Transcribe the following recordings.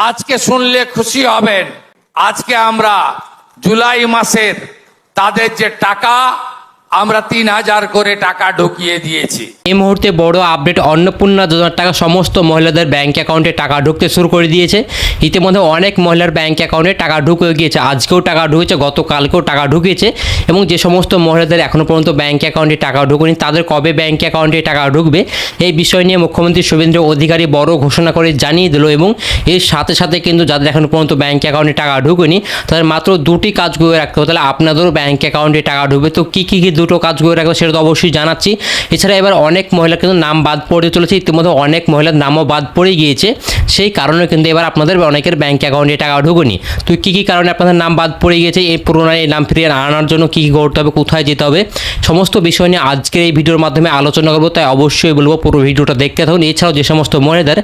আজকে শুনলে খুশি হবেন। আজকে আমরা জুলাই মাসের তাদের যে টাকা আমরা ৩,০০০ করে টাকা ঢুকিয়ে দিয়েছি। এই মুহূর্তে বড় আপডেট, অন্নপূর্ণা যোজনার টাকা সমস্ত মহিলাদের ব্যাংক অ্যাকাউন্টে টাকা ঢুকতে শুরু করে দিয়েছে। ইতিমধ্যে অনেক মহিলার ব্যাংক অ্যাকাউন্টে টাকা ঢুকে গিয়েছে। আজকেও টাকা ঢুকেছে, গতকালকেও টাকা ঢুকেছে। এবং যে সমস্ত মহিলাদের এখনও পর্যন্ত ব্যাংক অ্যাকাউন্টে টাকা ঢুকেনি তাদের কবে ব্যাংক অ্যাকাউন্টে টাকা ঢুকবে এই বিষয় নিয়ে মুখ্যমন্ত্রী শুভেন্দু অধিকারী বড় ঘোষণা করে জানিয়ে দিল। এবং এর সাথে সাথে কিন্তু যাদের এখনও পর্যন্ত ব্যাংক অ্যাকাউন্টে টাকা ঢুকেনি তাদের মাত্র দুটি কাজ করে রাখতে হবে, তাহলে আপনাদেরও ব্যাংক অ্যাকাউন্টে টাকা ঢুকবে। তো কী কী দুটো কাজ করে রাখবে সেটা তো অবশ্যই জানাচ্ছি। এছাড়া এবার অনেক মহিলা কিন্তু নাম বাদ পড়তে চলেছে, ইতিমধ্যে অনেক মহিলার নামও বাদ পড়ে গিয়েছে। সেই কারণে কিন্তু এবার আপনাদের অনেকের ব্যাংক অ্যাকাউন্টে টাকা ঢুকেনি। তো কী কী কারণে আপনাদের নাম বাদ পড়ে গিয়েছে, এই পুনরায় নাম ফিরিয়ে আনার জন্য কী কী করতে হবে, কোথায় যেতে হবে, সমস্ত বিষয় নিয়ে আজকের এই ভিডিওর মাধ্যমে আলোচনা করবো। তাই অবশ্যই বলবো পুরো ভিডিওটা দেখতে থাকুন। এছাড়াও যে সমস্ত মহিলাদের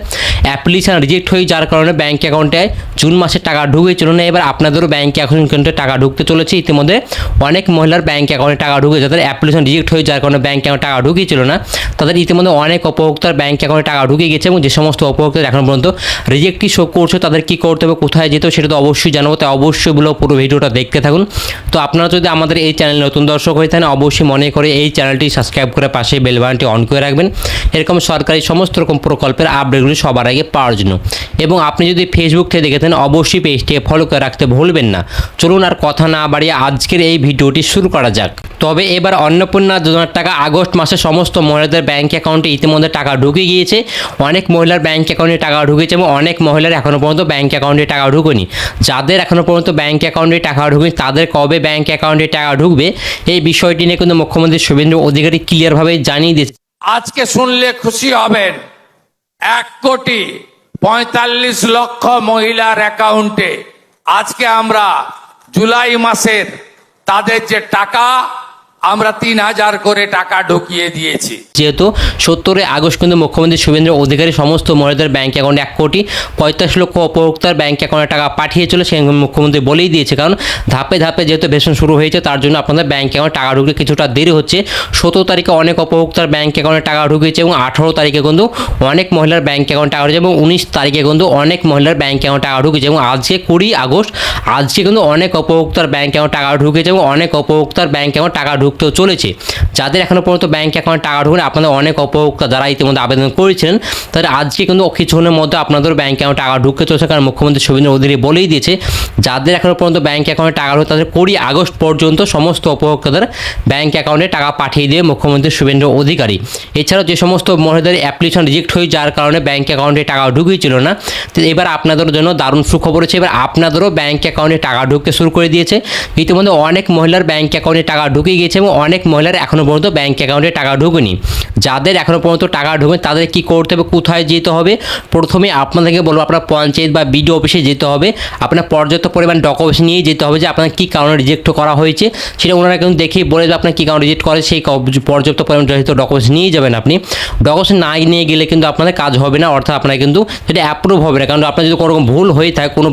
অ্যাপ্লিকেশন রিজেক্ট হয়ে যার কারণে ব্যাংক অ্যাকাউন্টে জুন মাসে টাকা ঢুকেছিল না, এবার আপনাদেরও ব্যাংক অ্যাকাউন্টে টাকা ঢুকতে চলেছে। ইতিমধ্যে অনেক মহিলার ব্যাংক অ্যাকাউন্টে টাকা ঢুকে, যাদের অ্যাপ্লিকেশন রিজেক্ট হয়ে যার কারণে ব্যাংক অ্যাকাউন্টে টাকা ঢুকেছিল না তাদের ইতিমধ্যে অনেক উপভোক্তার ব্যাংক অ্যাকাউন্টে টাকা ঢুকে গেছে। এবং যে সমস্ত উপভোক্তার এখন পর্যন্ত রিজেক্টই শো করছে তাদের কী করতে হবে, কোথায় যেতে হবে সেটা তো অবশ্যই জানাবো। তাই অবশ্যই বলবো পুরো ভিডিওটা দেখতে থাকুন। তো আপনারা যদি আমাদের এই চ্যানেল নতুন দর্শক হয়ে থাকেন অবশ্যই মনে করে এই চ্যানেলটি সাবস্ক্রাইব করে পাশে বেল বাটনটি অন করে রাখবেন এরকম সরকারি সমস্ত রকম প্রকল্পের আপডেটগুলি সবার আগে পাওয়ার জন্য। এবং আপনি যদি ফেসবুক থেকে দেখে থাকেন অবশ্যই পেজটি ফলো করে রাখতে ভুলবেন না। চলুন আর কথা না বাড়িয়ে আজকের এই ভিডিওটি শুরু করা যাক। তবে এবার অন্নপূর্ণা যোজনার টাকা আগস্ট মাসে সমস্ত মহিলাদের ব্যাংক অ্যাকাউন্টে ইতিমধ্যে টাকা ঢুকে গিয়েছে। অনেক মহিলার ব্যাংক অ্যাকাউন্টে টাকা ঢুকেছে এবং অনেক মহিলার এখনও পর্যন্ত ব্যাংক অ্যাকাউন্টে টাকা ঢুকেনি। যাদের এখনও পর্যন্ত ব্যাংক অ্যাকাউন্টে টাকা ঢুকেনি তাদের কবে ব্যাংক অ্যাকাউন্টে টাকা ঢুকবে এই বিষয়টি নিয়ে কিন্তু মুখ্যমন্ত্রী শুভেন্দু অধিকারী ক্লিয়ারভাবে জানিয়ে দিয়েছে। আজকে শুনলে খুশি হবেন, 1,45,00,000 মহিলার অ্যাকাউন্টে আজকে আমরা জুলাই মাসের তাদের যে টাকা আমরা ৩,০০০ করে টাকা ঢুকিয়ে দিয়েছি। যেহেতু 17 আগস্ট কিন্তু মুখ্যমন্ত্রী শুভেন্দু অধিকারী সমস্ত মহিলাদের ব্যাংক অ্যাকাউন্টে 1,45,00,000 উপভোক্তার ব্যাংক অ্যাকাউন্টে টাকা পাঠিয়েছিল, সে মুখ্যমন্ত্রী বলেই দিয়েছে। কারণ ধাপে ধাপে যেহেতু বেতন শুরু হয়েছে তার জন্য আপনাদের ব্যাংক অ্যাকাউন্টে টাকা ঢুকতে কিছুটা দেরি হচ্ছে। 17 তারিখে অনেক উপভোক্তার ব্যাংক অ্যাকাউন্টে টাকা ঢুকেছে এবং 18 তারিখে কিন্তু অনেক মহিলার ব্যাংক অ্যাকাউন্টে টাকা ঢুকেছে এবং 19 তারিখে কিন্তু অনেক মহিলার ব্যাংক অ্যাকাউন্টে টাকা ঢুকেছে এবং আজকে 20 আগস্ট আজকে কিন্তু অনেক উপভোক্তার ব্যাংক অ্যাকাউন্টে টাকা ঢুকেছে এবং অনেক উপভোক্তার ব্যাংক অ্যাকাউন্টে টাকা ঢুকতেও চলেছে। যাদের এখনো পর্যন্ত ব্যাংক অ্যাকাউন্টে টাকা ঢুকে আপনাদের অনেক উপভোক্তা যারা ইতিমধ্যে আবেদন করেছিলেন তাদের আজকে কিন্তু কিছুক্ষণের মধ্যে আপনাদের ব্যাংক অ্যাকাউন্টে টাকা ঢুকতে চলেছে। কারণ মুখ্যমন্ত্রী শুভেন্দু অধিকারী বলেই দিয়েছে যাদের এখনো পর্যন্ত ব্যাংক অ্যাকাউন্টে টাকা ঢুকে তাদের 20 আগস্ট পর্যন্ত সমস্ত উপভোক্তাদের ব্যাংক অ্যাকাউন্টে টাকা পাঠিয়ে দিয়ে মুখ্যমন্ত্রী শুভেন্দু অধিকারী। এছাড়াও যে সমস্ত মহিলাদের অ্যাপ্লিকেশন রিজেক্ট হয়ে যার কারণে ব্যাংক অ্যাকাউন্টে টাকা ঢুকেছিল না, তো এবার আপনাদের জন্য দারুণ সুখবর হচ্ছে, এবার আপনাদেরও ব্যাংক অ্যাকাউন্টে টাকা ঢুকতে শুরু করে দিয়েছে। ইতিমধ্যে অনেক মহিলার ব্যাংক অ্যাকাউন্টে টাকা ঢুকে গিয়েছে এবং অনেক মহিলার এখনও পর্যন্ত ব্যাংক অ্যাকাউন্টে টাকা ঢুকেনি। যাদের এখনও পর্যন্ত টাকা ঢুকে তাদের কী করতে হবে, কোথায় যেতে হবে, প্রথমে আপনাদেরকে বলবো আপনার পঞ্চায়েত বা বিডিও অফিসে যেতে হবে। আপনার পর্যাপ্ত পরিমাণ ডকুমেন্টস নিয়ে যেতে হবে যে আপনার কী কারণে রিজেক্ট করা হয়েছে সেটা ওনারা কিন্তু দেখেই বলে দেবে আপনার কী কারণে রিজেক্ট করে, সেই পর্যাপ্ত পরিমাণ যেহেতু ডকুমেন্টস নিয়ে যাবেন। আপনি ডকুমেন্টস না নিয়ে গেলে কিন্তু আপনাদের কাজ হবে না, অর্থাৎ আপনার কিন্তু সেটা অ্যাপ্রুভ হবে না। কারণ আপনার যদি কোনো রকম ভুল হয়ে থাকে, কোনো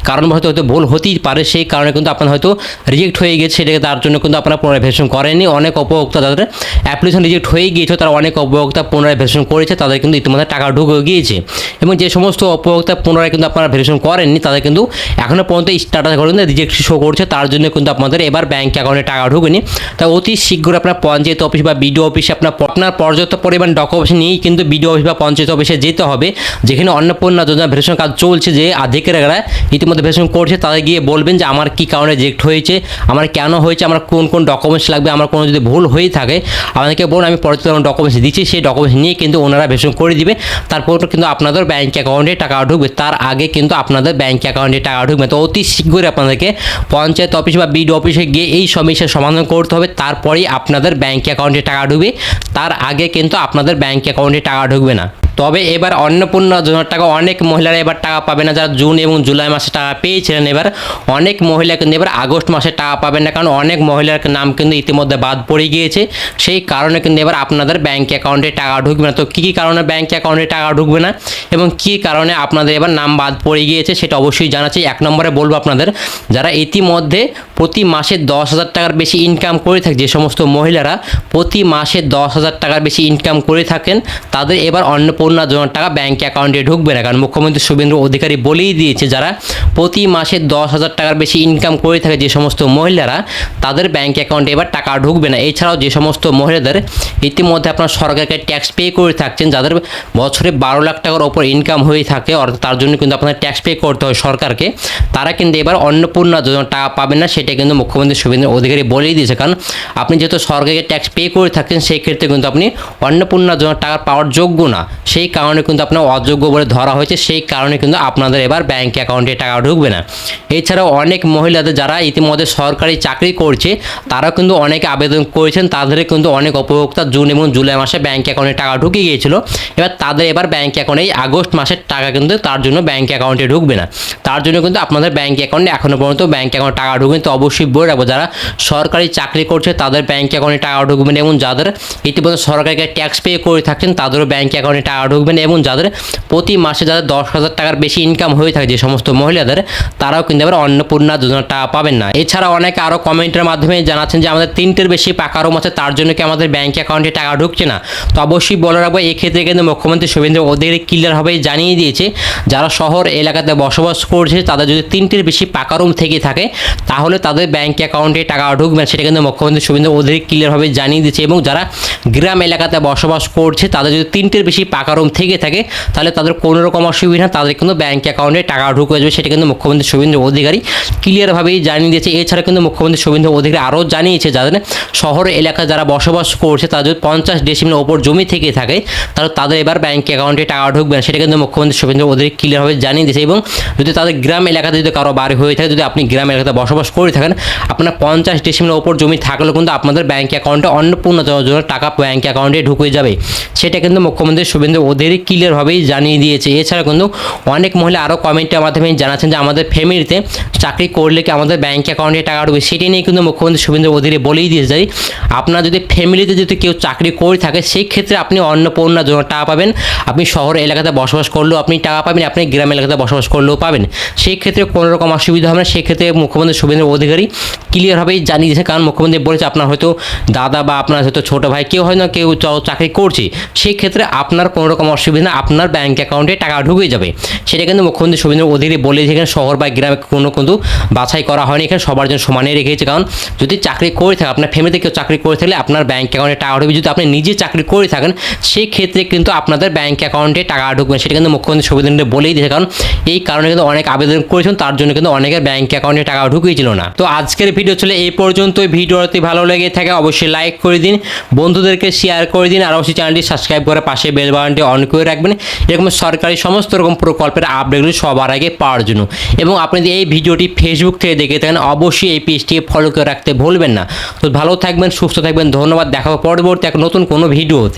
কারণবশত হয়তো ভুল হতেই পারে, সেই কারণে কিন্তু আপনার হয়তো রিজেক্ট হয়ে গেছে, সেটাকে তার জন্য কিন্তু আপনারা পুনরায় ভেরিফিকেশন করেননি। অনেক উপভোক্তা যাদের অ্যাপ্লিকেশন রিজেক্ট হয়ে গিয়েছে তারা অনেক উপভোক্তা পুনরায় ভেরিফিকেশন করেছে, তাদের কিন্তু ইতিমধ্যে টাকা ঢুকে গিয়েছে। এবং যে সমস্ত উপভোক্তা পুনরায় কিন্তু আপনারা ভেরিফিকেশন করেননি তাদের কিন্তু এখনও পর্যন্ত স্ট্যাটাস করে রিজেক্ট শো করছে, তার জন্য কিন্তু আপনাদের এবার ব্যাংক অ্যাকাউন্টে টাকা ঢুকেনি। তাই অতি শীঘ্র আপনার পঞ্চায়েত অফিস বা বিডিও অফিসে আপনার পর্যাপ্ত পরিমাণ ডকুমেন্টস নিয়েই কিন্তু বিডিও অফিস বা পঞ্চায়েত অফিসে যেতে হবে। যেখানে অন্নপূর্ণা যোজনা ভেরিফিকেশন কাজ চলছে, যে আধিকারিকরা ইতিমধ্যে ভেরিফিকেশন করছে তাদের গিয়ে বলবেন যে আমার কী কারণে রিজেক্ট হয়েছে, আমার কেন হয়েছে, আমার কোন কোন ডকুমেন্টস লাগবে, আমার কোনো যদি ভুল হয়ে থাকে আমাদেরকে বলুন, আমি পর্যাপ্ত ডকুমেন্টস দিচ্ছি, সেই ডকুমেন্টস নিয়ে কিন্তু ওনারা ভেরিফিকেশন করে দিবে। তারপর কিন্তু আপনাদের ব্যাংক অ্যাকাউন্টে টাকা ঢুকবে, তার আগে কিন্তু আপনাদের ব্যাংক অ্যাকাউন্টে টাকা ঢুকবে। তো অতি শীঘ্রই আপনাদেরকে পঞ্চায়েত অফিস বা বিডিও অফিসে গিয়ে এই সমস্যার সমাধান করতে হবে, তারপরেই আপনাদের ব্যাংক অ্যাকাউন্টে টাকা ঢুকবে, তার আগে কিন্তু আপনাদের ব্যাংক অ্যাকাউন্টে টাকা ঢুকবে না। তবে এবার অন্নপূর্ণা যোজনার টাকা অনেক মহিলারা এবার টাকা পাবে না, যারা জুন এবং জুলাই মাসে টাকা পেয়েছিলেন এবার অনেক মহিলা কিন্তু এবার আগস্ট মাসে টাকা পাবেন না, কারণ অনেক মহিলার নাম কিন্তু ইতিমধ্যে বাদ পড়ে গিয়েছে। সেই কারণে কিন্তু এবার আপনাদের ব্যাংক অ্যাকাউন্টে টাকা ঢুকবে না। তো কী কী কারণে ব্যাংক অ্যাকাউন্টে টাকা ঢুকবে না এবং কী কারণে আপনাদের এবার নাম বাদ পড়ে গিয়েছে সেটা অবশ্যই জানাচ্ছি। 1 নম্বরে বলবো আপনাদের যারা ইতিমধ্যে প্রতি মাসে 10,000 টাকার বেশি ইনকাম করে থাকে, যে সমস্ত মহিলারা প্রতি মাসে 10,000 টাকার বেশি ইনকাম করে থাকেন তাদের এবার অন্নপূর্ণা অন্নপূর্ণা যোজনার টাকা ব্যাংক অ্যাকাউন্টে ঢুকবে না, কারণ মুখ্যমন্ত্রী শুভেন্দু অধিকারী বলেই দিয়েছে যারা প্রতি মাসে 10,000 টাকার বেশি ইনকাম করে থাকে যে সমস্ত মহিলারা, তাদের ব্যাংক অ্যাকাউন্টে এবার টাকা ঢুকবে না। এছাড়াও যে সমস্ত মহিলাদের ইতিমধ্যে আপনার সরকারকে ট্যাক্স পে করে থাকছেন, যাদের বছরে 12 লাখ টাকার ওপর ইনকাম হয়ে থাকে, অর্থাৎ তার জন্য কিন্তু আপনার ট্যাক্স পে করতে হয় সরকারকে, তারা কিন্তু এবার অন্নপূর্ণা যোজনার টাকা পাবেন না। সেটা কিন্তু মুখ্যমন্ত্রী শুভেন্দু অধিকারী বলেই দিয়েছে, কারণ আপনি যেহেতু সরকারকে ট্যাক্স পে করে থাকছেন সেই ক্ষেত্রে কিন্তু আপনি অন্নপূর্ণা যোজনার টাকা পাওয়ার যোগ্য না, সেই কারণে কিন্তু আপনার অযোগ্য বলে ধরা হয়েছে। সেই কারণে কিন্তু আপনাদের এবার ব্যাংক অ্যাকাউন্টে টাকা ঢুকবে না। এছাড়াও অনেক মহিলাদের যারা ইতিমধ্যে সরকারি চাকরি করছে তারাও কিন্তু অনেকে আবেদন করেছেন, তাদের কিন্তু অনেক উপভোক্তা জুন এবং জুলাই মাসে ব্যাংক অ্যাকাউন্টে টাকা ঢুকে গিয়েছিল। তাদের এবার ব্যাংক অ্যাকাউন্টে এই আগস্ট মাসের টাকা কিন্তু তার জন্য ব্যাংক অ্যাকাউন্টে ঢুকবে না। তার জন্য কিন্তু আপনাদের ব্যাংক অ্যাকাউন্টে এখনও পর্যন্ত ব্যাংক অ্যাকাউন্টে টাকা ঢুকবে। তো অবশ্যই বলে রাখবো, যারা সরকারি চাকরি করছে তাদের ব্যাংক অ্যাকাউন্টে টাকা ঢুকবেন, এবং যাদের ইতিমধ্যে সরকারকে ট্যাক্স পে করে থাকছেন তাদেরও ব্যাংক অ্যাকাউন্টে টাকা ঢুকবেন, এবং যাদের প্রতি মাসে যাদের 10,000 টাকার বেশি ইনকাম হয়ে থাকে যে সমস্ত মহিলাদের, তারাও কিন্তু এবার অন্নপূর্ণা যোজনার টাকা পাবেন না। এছাড়া অনেকে আরও কমেন্টের মাধ্যমে জানাচ্ছেন যে আমাদের 3টের বেশি পাকা রুম আছে, তার জন্য কি আমাদের ব্যাংক অ্যাকাউন্টে টাকা ঢুকছে না। তো অবশ্যই বলে রাখবো, এক্ষেত্রে কিন্তু মুখ্যমন্ত্রী শুভেন্দু অধিকারী ক্লিয়ারভাবে জানিয়ে দিয়েছে, যারা শহর এলাকাতে বসবাস করছে তাদের যদি 3টির বেশি পাকা রুম থেকে থাকে তাহলে তাদের ব্যাংক অ্যাকাউন্টে টাকা ঢুকবে না। সেটা কিন্তু মুখ্যমন্ত্রী শুভেন্দু অধিকারী ক্লিয়ারভাবে জানিয়ে দিয়েছে। এবং যারা গ্রাম এলাকাতে বসবাস করছে তাদের যদি 3টির বেশি পাকা রুম থেকে থাকে তাহলে তাদের কোনো রকম অসুবিধা, তাদের কিন্তু ব্যাংক অ্যাকাউন্টে টাকা ঢুকে যাবে। সেটা কিন্তু মুখ্যমন্ত্রী শুভেন্দু অধিকারী ক্লিয়ারভাবেই জানিয়ে দিয়েছে। এছাড়া কিন্তু মুখ্যমন্ত্রী শুভেন্দু অধিকারী আরও জানিয়েছে, যাদের শহর এলাকায় যারা বসবাস করছে তাদের যদি 50 ডেসিমিলের ওপর জমি থেকে থাকে তাহলে তাদের এবার ব্যাংক অ্যাকাউন্টে টাকা ঢুকবে না। সেটা কিন্তু মুখ্যমন্ত্রী শুভেন্দু অধিকারী ক্লিয়ারভাবে জানিয়ে দিয়েছে। এবং যদি তাদের গ্রাম এলাকাতে যদি কারো বাড়ি হয়ে থাকে, যদি আপনি গ্রাম এলাকাতে বসবাস করে থাকেন, আপনার 50 ডেসিমিলের ওপর জমি থাকলেও কিন্তু আপনাদের ব্যাংক অ্যাকাউন্টে অন্নপূর্ণা যোজনার টাকা ব্যাংক অ্যাকাউন্টে ঢুকে যাবে। সেটা কিন্তু মুখ্যমন্ত্রী শুভেন্দু অধিকারী ক্লিয়ারভাবেই জানিয়ে দিয়েছে। এছাড়া কিন্তু অনেক মহিলা আরও কমেন্টের মাধ্যমে জানাচ্ছেন যে আমাদের ফ্যামিলিতে চাকরি করলে কি আমাদের ব্যাংক অ্যাকাউন্টে টাকা ঢুকবে। সেটি নিয়ে কিন্তু মুখ্যমন্ত্রী শুভেন্দু অধিকারী বলেই দিয়েছে যে আপনার যদি ফ্যামিলিতে যদি কেউ চাকরি করে থাকে সেই ক্ষেত্রে আপনি অন্নপূর্ণা যোজনার টাকা পাবেন। আপনি শহর এলাকাতে বসবাস করলেও আপনি টাকা পাবেন, আপনি গ্রাম এলাকাতে বসবাস করলেও পাবেন। সেই ক্ষেত্রে কোনো রকম অসুবিধা হবে না। সেই ক্ষেত্রে মুখ্যমন্ত্রী শুভেন্দু অধিকারী ক্লিয়ারভাবেই জানিয়ে দিয়েছে, কারণ মুখ্যমন্ত্রী বলেছে আপনার হয়তো দাদা বা আপনার হয়তো ছোটো ভাই কেউ হয় না কেউ চাকরি করছে, সেই ক্ষেত্রে আপনার কোনো রকম অসুবিধা না, আপনার ব্যাংক অ্যাকাউন্টে টাকা ঢুকে যাবে। সেটা কিন্তু মুখ্যমন্ত্রী শুভেন্দু অধিকারী বলেছে। এখানে শহর বা গ্রামে কোনো কিন্তু বাছাই করা হয়নি, এখানে সবার জন্য সমানে রেখেছে। কারণ যদি চাকরি করে থাকে, আপনার ফ্যামিলিতে কেউ চাকরি করে থাকলে আপনার ব্যাংক অ্যাকাউন্টে টাকা ঢুকবে। যদি আপনি নিজে চাকরি করে থাকেন সেই ক্ষেত্রে কিন্তু আপনাদের ব্যাংক অ্যাকাউন্টে টাকা ঢুকবে। সেটা কিন্তু মুখ্যমন্ত্রী শুভেন্দু বলেই দিয়েছে, কারণ এই কারণে কিন্তু অনেক আবেদন করেছেন, তার জন্য কিন্তু অনেকের ব্যাংক অ্যাকাউন্টে টাকা ঢুকিয়েছিল না। তো আজকের ভিডিও ছিল এই পর্যন্ত। ভিডিওটি ভালো লেগে থাকে অবশ্যই লাইক করে দিন, বন্ধুদেরকে শেয়ার করে দিন, আর অবশ্যই চ্যানেলটি সাবস্ক্রাইব করে পাশে বেল বাটনটি অন করে রাখবেন এরকম সরকারি সমস্ত রকম প্রকল্পের আপডেটগুলি সবার আগে পাওয়ার জন্য। এবং আপনি যদি এই ভিডিওটি ফেসবুক থেকে দেখে থাকেন অবশ্যই এই পেজটিকে ফলো করে রাখতে ভুলবেন না। তো ভালো থাকবেন, সুস্থ থাকবেন, ধন্যবাদ। দেখা হবে পরবর্তী এক নতুন কোনো ভিডিওতে।